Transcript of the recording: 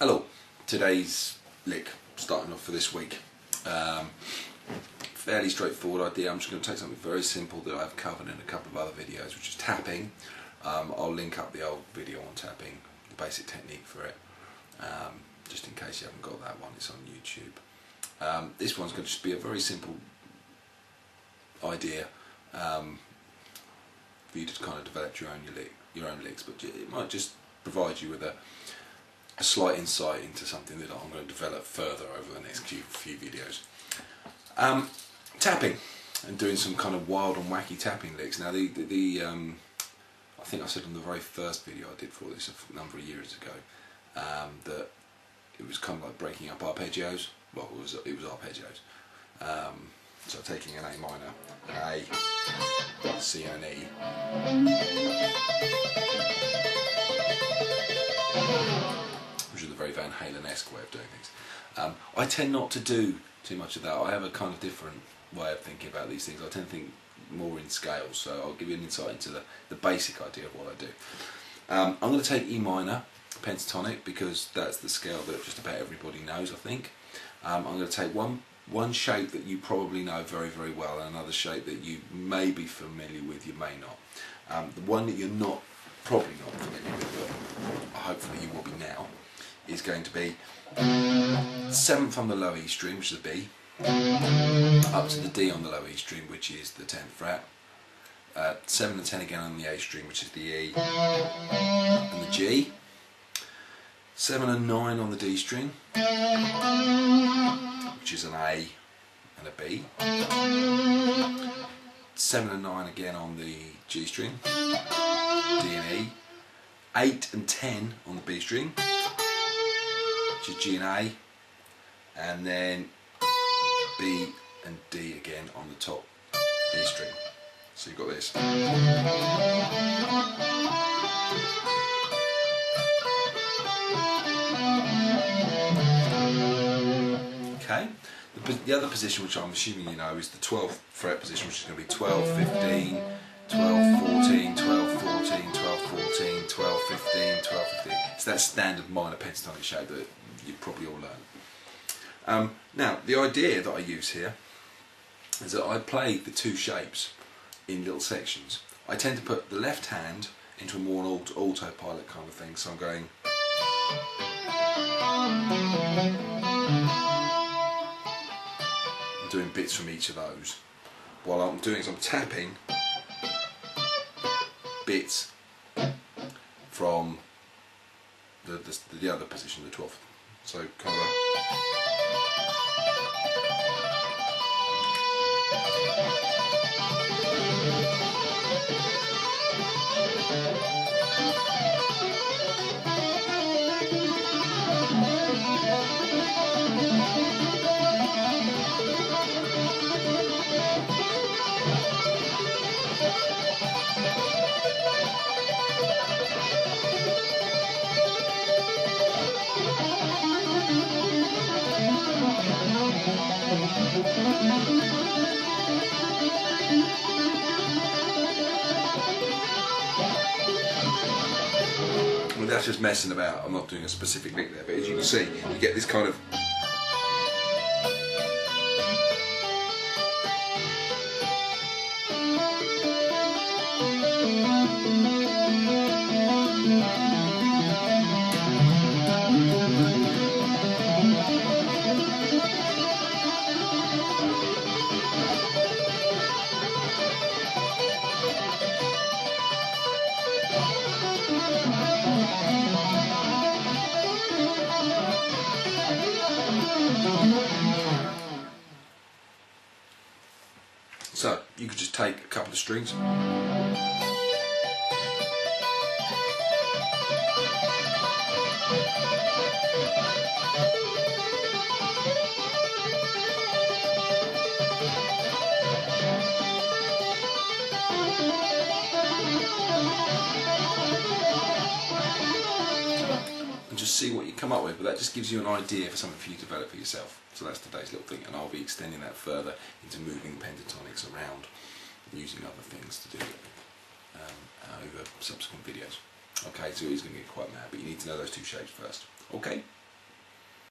Hello, today's lick, starting off for this week. Fairly straightforward idea. I'm just going to take something very simple that I've covered in a couple of other videos, which is tapping. I'll link up the old video on tapping, the basic technique for it, just in case you haven't got that one. It's on YouTube. This one's going to just be a very simple idea for you to kind of develop your own licks, but it might just provide you with a slight insight into something that I'm going to develop further over the next few videos. Tapping and doing some kind of wild and wacky tapping licks. Now I think I said on the very first video I did for this a number of years ago that it was kind of like breaking up arpeggios. Well, it was arpeggios. So taking an A minor, an A, C and an E. Which is a very Van Halen-esque way of doing things. I tend not to do too much of that. I have a kind of different way of thinking about these things. I tend to think more in scales, so I'll give you an insight into the basic idea of what I do. I'm going to take E minor, pentatonic, because that's the scale that just about everybody knows, I think. I'm going to take one shape that you probably know very, very well, and another shape that you may be familiar with, you may not. The one that you're probably not familiar with, but hopefully you will be now, is going to be 7th on the low E string, which is a B, up to the D on the low E string, which is the 10th fret, 7 and 10 again on the A string, which is the E and the G, 7 and 9 on the D string, which is an A and a B, 7 and 9 again on the G string, D and E, 8 and 10 on the B string, which is G and A, and then B and D again on the top E string. So you've got this. Okay. The other position, which I'm assuming you know, is the 12th fret position, which is going to be 12, 15, 12, 14, 12, 14, 12, 14, 12, 15, 12, 15. It's that standard minor pentatonic shape that you've probably all learned. Now, the idea that I use here is that I play the two shapes in little sections. I tend to put the left hand into a more autopilot kind of thing, so I'm going doing bits from each of those. While I'm doing is I'm tapping bits from the other position, the 12th. So kind of that's just messing about. I'm not doing a specific lick there, but as you can see, you get this kind of so you could just take a couple of strings, and just see what you come up with, but that just gives you an idea for something for you to develop for yourself. So that's today's little thing, and I'll be extending that further into moving pentatonics around and using other things to do it over subsequent videos. Okay, so he's going to get quite mad, but you need to know those two shapes first. Okay.